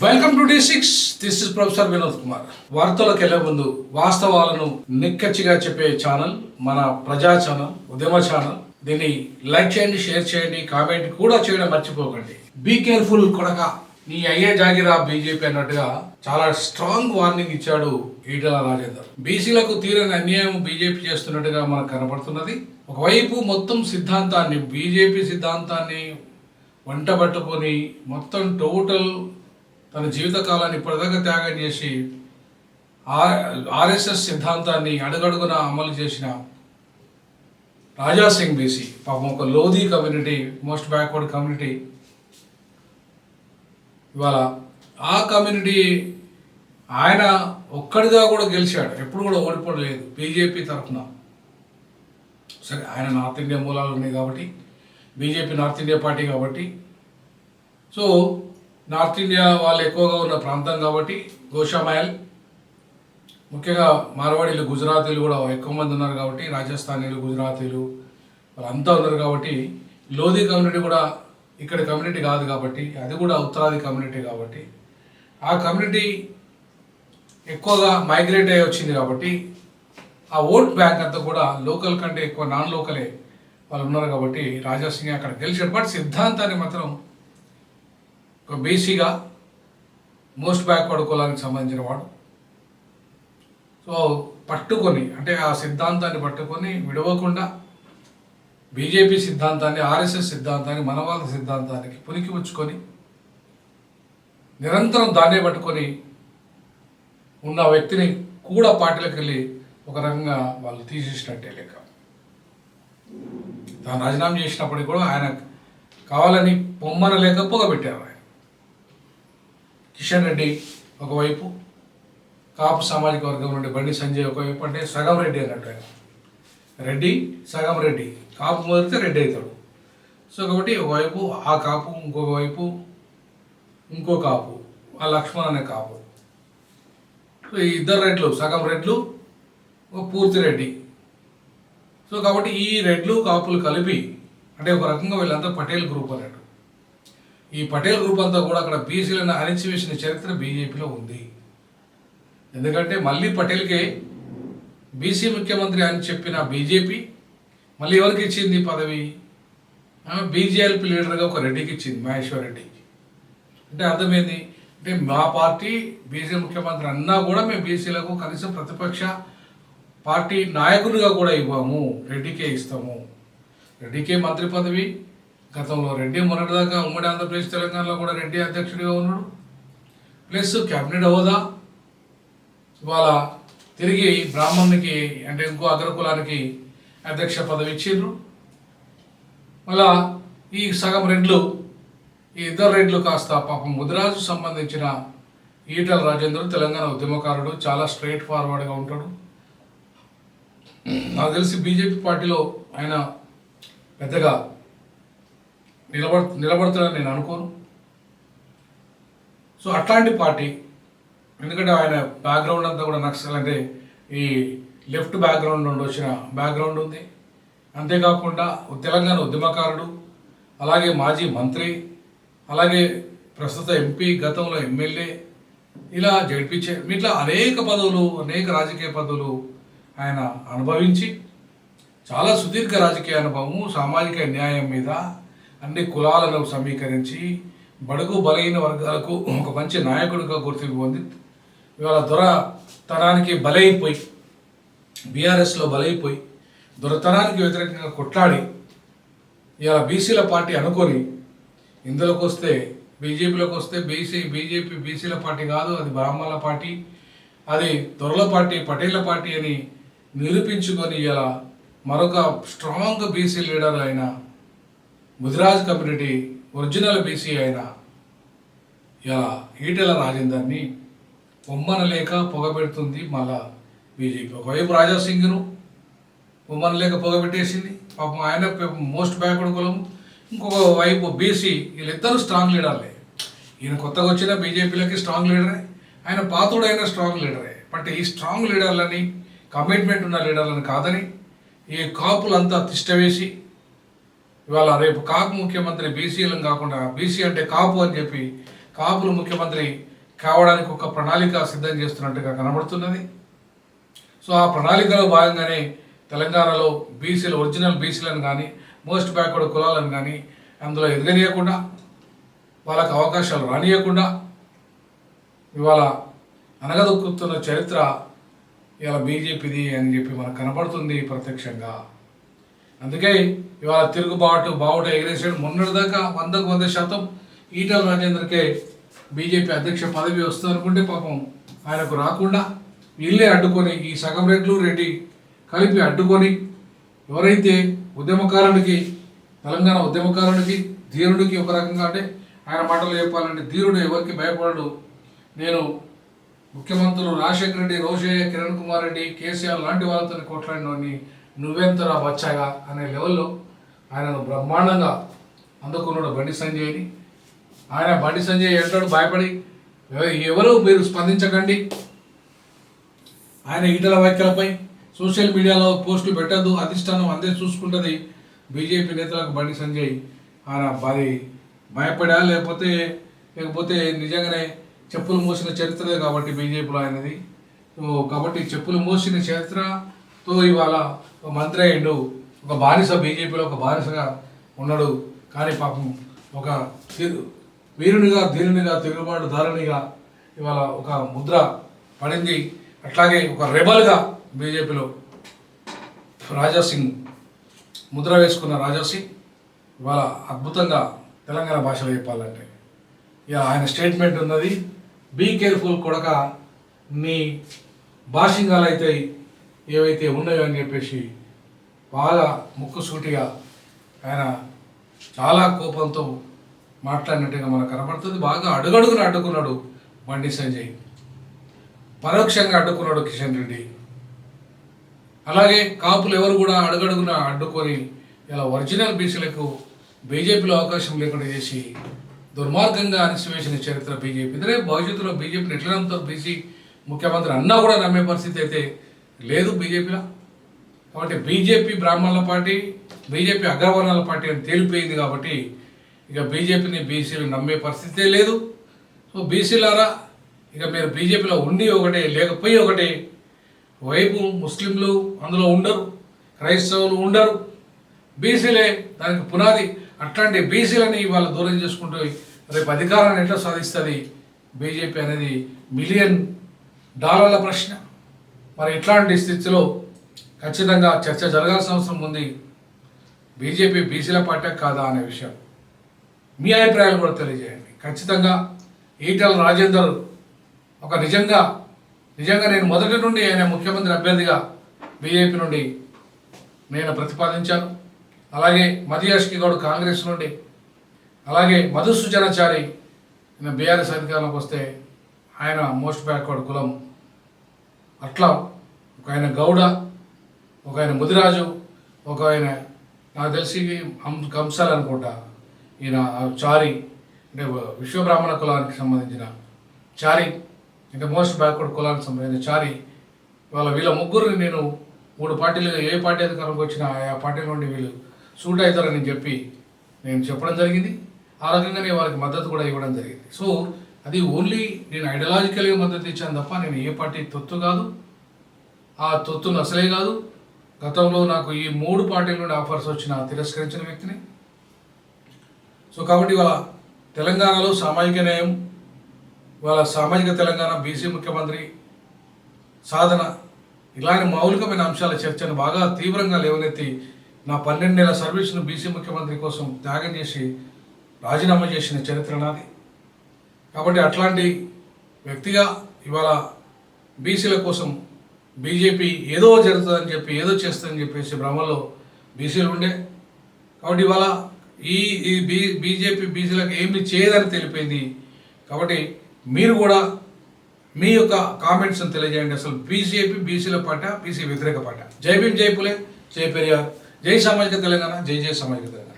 Welcome to D6. This is professor Vinod Kumar. వార్తలకు వెళ్లే ముందు వాస్తవాలను నిక్కచ్చిగా చెప్పే ఛానల్ మన ప్రజా ఛానల్, ఉద్యమ ఛానల్. దీన్ని లైక్ చేయండి, షేర్ చేయండి, కామెంట్ కూడా చేయడం మర్చిపోకండి. బీ కేర్ఫుల్ కొడక, నీ అయ్యే జాగిరా బీజేపీ అన్నట్టుగా చాలా స్ట్రాంగ్ వార్నింగ్ ఇచ్చాడు ఈటెల రాజేందర్. బీసీలకు తీరని అన్యాయం బీజేపీ చేస్తున్నట్టుగా మనకు కనపడుతున్నది. ఒకవైపు మొత్తం సిద్ధాంతాన్ని, బీజేపీ సిద్ధాంతాన్ని వంట పట్టుకొని మొత్తం టోటల్ తన జీవితకాలాన్ని ఇప్పటిదాకా త్యాగం చేసి ఆర్ఎస్ఎస్ సిద్ధాంతాన్ని అడుగడుగున అమలు చేసిన రాజా సింగ్ బీసీ, పాపం ఒక Lodhi community, most backward community. ఇవాళ ఆ కమ్యూనిటీ ఆయన ఒక్కడిగా కూడా గెలిచాడు, ఎప్పుడు కూడా ఓడిపోలేదు బీజేపీ తరఫున. సరే, ఆయన నార్త్ ఇండియా మూలాలు ఉన్నాయి కాబట్టి, బీజేపీ నార్త్ ఇండియా పార్టీ కాబట్టి, సో నార్త్ ఇండియా వాళ్ళు ఎక్కువగా ఉన్న ప్రాంతం కాబట్టి గోషామహల్, ముఖ్యంగా మార్వాడీలు, గుజరాతీలు కూడా ఎక్కువ మంది ఉన్నారు కాబట్టి, రాజస్థానీలు, గుజరాతీలు వాళ్ళంతా ఉన్నారు కాబట్టి, లోధీ కమ్యూనిటీ కూడా ఇక్కడ కమ్యూనిటీ కాదు కాబట్టి, అది కూడా ఉత్తరాది కమ్యూనిటీ కాబట్టి, ఆ కమ్యూనిటీ ఎక్కువగా మైగ్రేట్ అయ్యి వచ్చింది కాబట్టి ఆ ఓట్ బ్యాంక్ అంతా కూడా లోకల్ కంటే ఎక్కువ నాన్ లోకలే వాళ్ళు ఉన్నారు కాబట్టి రాజా సింగ్ అక్కడ గెలిచాడు. బట్ సిద్ధాంతాన్ని మాత్రం ఒక బీసీగా మోస్ట్ బ్యాక్వర్డ్ కులానికి సంబంధించిన వాడు. సో పట్టుకొని, అంటే ఆ సిద్ధాంతాన్ని పట్టుకొని విడవకుండా బీజేపీ సిద్ధాంతాన్ని, ఆర్ఎస్ఎస్ సిద్ధాంతాన్ని, మనవాద సిద్ధాంతానికి పునికి పుచ్చుకొని నిరంతరం దాన్నే పట్టుకొని ఉన్న వ్యక్తిని కూడా పార్టీలకు వెళ్ళి ఒక రకంగా వాళ్ళు తీసేసినట్టే లెక్క. తాను రాజీనామా చేసినప్పటికీ కూడా ఆయన కావాలని పొమ్మన లేక పొగబెట్టారు. ఆయన కిషన్ రెడ్డి ఒకవైపు, కాపు సామాజిక వర్గం నుండి బండి సంజయ్ ఒకవైపు, అంటే సగం రెడ్డి అన్నట్టు. ఆయన రెడ్డి సగం రెడ్డి, కాపు మొదలితే రెడ్డి అవుతాడు. సో కాబట్టి ఒకవైపు ఆ కాపు, ఇంకొక వైపు ఇంకో కాపు, ఆ లక్ష్మణ్ అనే కాపు. సో ఈ ఇద్దరు రెడ్లు, సగం రెడ్లు, ఒక పూర్తి రెడ్డి. సో కాబట్టి ఈ రెడ్లు కాపులు కలిపి, అంటే ఒక రకంగా వీళ్ళంతా పటేల్ గ్రూప్ అన్నట్టు. ఈ పటేల్ గ్రూప్ అంతా కూడా అక్కడ బీసీలను అణిచివేసిన చరిత్ర బీజేపీలో ఉంది. ఎందుకంటే మళ్ళీ పటేల్కే బీసీ ముఖ్యమంత్రి అని చెప్పిన బీజేపీ మళ్ళీ ఎవరికి ఇచ్చింది పదవి? బీజేఎల్పీ లీడర్గా ఒక రెడ్డికి ఇచ్చింది, మహేశ్వర్ రెడ్డికి. అంటే అర్థమైంది, అంటే మా పార్టీ బీసీ ముఖ్యమంత్రి అన్నా కూడా మేము బీసీలకు కనీసం ప్రతిపక్ష పార్టీ నాయకునిగా కూడా ఇవ్వము, రెడ్డికే ఇస్తాము. రెడ్డికే మంత్రి పదవి. గతంలో రెడ్డి మొన్నటిదాకా ఉమ్మడి ఆంధ్రప్రదేశ్, తెలంగాణలో కూడా రెడ్డి అధ్యక్షుడిగా ఉన్నాడు. ప్లస్ క్యాబినెట్ హోదా. ఇవాళ తిరిగి బ్రాహ్మణునికి, అంటే ఇంకో అగ్రకులానికి అధ్యక్ష పదవి ఇచ్చిండ్రు. మళ్ళా ఈ సగం రెడ్లు, ఈ ఇద్దరు రెడ్లు కాస్త పాపం ముదిరాజు సంబంధించిన ఈటెల రాజేందర్ తెలంగాణ ఉద్యమకారుడు, చాలా స్ట్రైట్ ఫార్వర్డ్గా ఉంటాడు. నాకు తెలిసి బీజేపీ పార్టీలో ఆయన పెద్దగా నిలబడుతాడని నేను అనుకోను. సో అట్లాంటి పార్టీ, ఎందుకంటే ఆయన బ్యాక్గ్రౌండ్ అంతా కూడా నక్సల్, అంటే ఈ లెఫ్ట్ బ్యాక్గ్రౌండ్ నుండి వచ్చిన బ్యాక్గ్రౌండ్ ఉంది. అంతేకాకుండా తెలంగాణ ఉద్యమకారుడు, అలాగే మాజీ మంత్రి, అలాగే ప్రస్తుత ఎంపీ, గతంలో ఎమ్మెల్యే, ఇలా జడ్పీ ఇట్లా అనేక పదవులు, అనేక రాజకీయ పదవులు ఆయన అనుభవించి, చాలా సుదీర్ఘ రాజకీయ అనుభవము, సామాజిక న్యాయం మీద అన్ని కులాలను సమీకరించి బడుగు బలహీన వర్గాలకు ఒక మంచి నాయకుడిగా గుర్తింపు పొంది, ఇవాళ దొరతనానికి బలైపోయి, బీఆర్ఎస్లో బలైపోయి దొరతనానికి వ్యతిరేకంగా కొట్లాడి ఇవాళ బీసీల పార్టీ అనుకొని ఇందులోకి వస్తే, బీజేపీలోకి వస్తే బీజేపీ బీసీల పార్టీ కాదు, అది బ్రాహ్మణుల పార్టీ, అది దొరల పార్టీ, పటేళ్ల పార్టీ అని నిరూపించుకొని ఇలా మరొక స్ట్రాంగ్ బీసీ లీడర్ అయిన ముదిరాజ్ కమ్యూనిటీ ఒరిజినల్ బీసీ అయిన ఇలా ఈటెల రాజేందర్ని పొమ్మనలేక పొగబెడుతుంది మళ్ళా బీజేపీ. ఒకవైపు రాజా సింగ్ను పొమ్మనలేక పొగబెట్టేసింది, పాపం ఆయన మోస్ట్ బ్యాక్వర్డ్ కులం. ఇంకొక వైపు బీసీ, వీళ్ళిద్దరూ స్ట్రాంగ్ లీడర్లే. ఈయన కొత్తగా వచ్చిన బీజేపీలకి స్ట్రాంగ్ లీడరే, ఆయన పాతుడైన స్ట్రాంగ్ లీడరే. బట్ ఈ స్ట్రాంగ్ లీడర్లని, కమిట్మెంట్ ఉన్న లీడర్లను కాదని ఈ కాపులంతా తిష్టవేసి, ఇవాళ రేపు కాపు ముఖ్యమంత్రి బీసీలను కాకుండా, బీసీ అంటే కాపు అని చెప్పి కాపులు ముఖ్యమంత్రి కావడానికి ఒక ప్రణాళిక సిద్ధం చేస్తున్నట్టుగా కనబడుతున్నది. సో ఆ ప్రణాళికలో భాగంగానే తెలంగాణలో బీసీలు, ఒరిజినల్ బీసీలను కానీ, మోస్ట్ బ్యాక్వర్డ్ కులాలను కానీ అందులో ఎదగనీయకుండా, వాళ్ళకు అవకాశాలు రానియకుండా ఇవాళ అనగదొక్కుతున్న చరిత్ర ఇవాళ బీజేపీది అని చెప్పి మనకు కనపడుతుంది ప్రత్యక్షంగా. అందుకే ఇవాళ బావుట ఎగిరేసాడు. మొన్నటిదాకా 100% ఈటల రాజేందర్కే బీజేపీ అధ్యక్ష పదవి వస్తుంది అనుకుంటే పాపం ఆయనకు రాకుండా వీళ్ళే అడ్డుకొని, ఈ సగం రెడ్డి కలిపి అడ్డుకొని, ఎవరైతే ఉద్యమకారునికి, తెలంగాణ ఉద్యమకారునికి, ధీరుడికి, ఒక రకంగా అంటే ఆయన మాటలు చెప్పాలంటే ధీరుడు ఎవరికి భయపడడు, నేను ముఖ్యమంత్రులు రాజశేఖర రెడ్డి, రోషయ్య, కిరణ్ కుమార్ రెడ్డి, కేసీఆర్ లాంటి వాళ్ళతో కొట్లాడినోని నువ్వెంతరా బచ్చాగా అనే లెవెల్లో ఆయనను బ్రహ్మాండంగా అందుకున్నాడు బండి సంజయ్ని. ఆయన బండి సంజయ్ అంటాడు భయపడి, ఎవరు మీరు స్పందించకండి, ఆయన ఈటల వ్యాఖ్యలపై సోషల్ మీడియాలో పోస్టులు పెట్టద్దు, అధిష్టానం అందే చూసుకుంటుంది. బీజేపీ నేతలకు బండి సంజయ్ ఆయన భయపడా లేకపోతే నిజంగానే చెప్పులు మోసిన చరిత్రదే కాబట్టి బీజేపీలో ఆయనది. కాబట్టి చెప్పులు మోసిన చరిత్రతో ఇవాళ ఒక మంత్రి అయ్యిండు, ఒక బానిస, బీజేపీలో ఒక బానిసగా ఉన్నాడు. కానీ పాపం ఒక వీరునిగా, ధీరునిగా, తిరుగుబాటుదారునిగా ఇవాళ ఒక ముద్ర పడింది. అట్లాగే ఒక రెబల్గా బీజేపీలో రాజాసింగ్ ముద్ర వేసుకున్న రాజాసింగ్ ఇవాళ అద్భుతంగా తెలంగాణ భాషలో చెప్పాలంటే ఇక ఆయన స్టేట్మెంట్ ఉన్నది, బీ కేర్ఫుల్ కొడక, నీ భాషింగాలు అయితే ఏవైతే ఉన్నాయో అని చెప్పేసి బాగా ముక్కుసూటిగా ఆయన చాలా కోపంతో మాట్లాడినట్టుగా మనకు కనబడుతుంది. బాగా అడుగడుగున అడ్డుకున్నాడు బండి సంజయ్, పరోక్షంగా అడ్డుకున్నాడు కిషన్ రెడ్డి. అలాగే కాపులు ఎవరు కూడా అడుగడుగున అడ్డుకొని ఇలా ఒరిజినల్ బీసీలకు బీజేపీలో అవకాశం లేకుండా చేసి దుర్మార్గంగా అణిసివేసిన చరిత్ర బీజేపీ. ఇదే భవిష్యత్తులో బీజేపీని ఎట్లా నమ్ముతారు, బీసీ ముఖ్యమంత్రి అన్నా కూడా నమ్మే పరిస్థితి అయితే లేదు బీజేపీలో. కాబట్టి బీజేపీ బ్రాహ్మణుల పార్టీ, బీజేపీ అగ్రవర్ణాల పార్టీ అని తేలిపోయింది. కాబట్టి ఇక బీజేపీని బీసీలు నమ్మే పరిస్థితే లేదు. సో బీసీలారా, ఇక మీరు బీజేపీలో ఉండి ఒకటే, లేకపోయి ఒకటే. వైపు ముస్లింలు అందులో ఉండరు, క్రైస్తవులు ఉండరు, బీసీలే దానికి పునాది. అట్లాంటి బీసీలని ఇవాళ దూరం చేసుకుంటూ రేపు అధికారాన్ని ఎట్లా సాధిస్తుంది బీజేపీ అనేది $1 మిలియన్ ప్రశ్న. మరి ఇట్లాంటి స్థితిలో ఖచ్చితంగా చర్చ జరగాల్సిన అవసరం ఉంది. బీజేపీ బీసీల పార్టీ కాదా అనే విషయం మీ అభిప్రాయాలు కూడా తెలియజేయండి. ఖచ్చితంగా ఈటల రాజేందర్ ఒక నిజంగా నేను మొదటి నుండి ఆయన ముఖ్యమంత్రి అభ్యర్థిగా బీజేపీ నుండి నేను ప్రతిపాదించాను. అలాగే మధుయాష్కి గౌడ్ కాంగ్రెస్ నుండి, అలాగే మధుసూదనాచారి బీఆర్ఎస్ అధికారంలోకి వస్తే ఆయన మోస్ట్ బ్యాక్వర్డ్ కులం. అట్లా ఒక ఆయన గౌడ, ఒక ఆయన ముదిరాజు, ఒక ఆయన నాకు తెలిసి కంసాలు అనుకుంటా, ఈయన చారి అంటే విశ్వబ్రాహ్మణ కులానికి సంబంధించిన చారి, అంటే మోస్ట్ బ్యాక్వర్డ్ కులానికి సంబంధించిన చారి. ఇవాళ వీళ్ళ ముగ్గురిని నేను 3 పార్టీలు, ఏ పార్టీ అధికారంలోకి వచ్చినా ఆ పార్టీ నుండి వీళ్ళు సూట్ అవుతారని చెప్పి నేను చెప్పడం జరిగింది. ఆ రకంగానే వాళ్ళకి మద్దతు కూడా ఇవ్వడం జరిగింది. సో అది ఓన్లీ నేను ఐడియాలజికల్గా మద్దతు ఇచ్చాను తప్ప నేను ఏ పార్టీ తొత్తు కాదు, ఆ తొత్తును అసలే కాదు. గతంలో నాకు ఈ 3 పార్టీల నుండి ఆఫర్స్ వచ్చిన తిరస్కరించిన వ్యక్తిని. సో కాబట్టి ఇవాళ తెలంగాణలో సామాజిక న్యాయం, ఇవాళ సామాజిక తెలంగాణ, బీసీ ముఖ్యమంత్రి సాధన, ఇలాంటి మౌలికమైన అంశాల చర్చను బాగా తీవ్రంగా లేవనెత్తి నా 12 నెలల సర్వీస్ను బీసీ ముఖ్యమంత్రి కోసం త్యాగం చేసి రాజీనామా చేసిన చరిత్ర నాది. కాబట్టి అట్లాంటి వ్యక్తిగా ఇవాళ బీసీల కోసం బీజేపీ ఏదో జరుగుతుందని చెప్పి, ఏదో చేస్తుందని చెప్పేసి భ్రమలో బీసీలు ఉండే. కాబట్టి ఇవాళ ఈ బీజేపీ బీసీలకు ఏమి చేయదని తెలిపింది. కాబట్టి మీరు కూడా మీ యొక్క కామెంట్స్ని తెలియజేయండి. అసలు బీజేపీ బీసీల పాట, బీసీ వ్యతిరేక పాట. జై భీమ్, జై పులే, జై పెరియార్, జై సామాజిక తెలంగాణ, జై జై సామాజిక తెలంగాణ.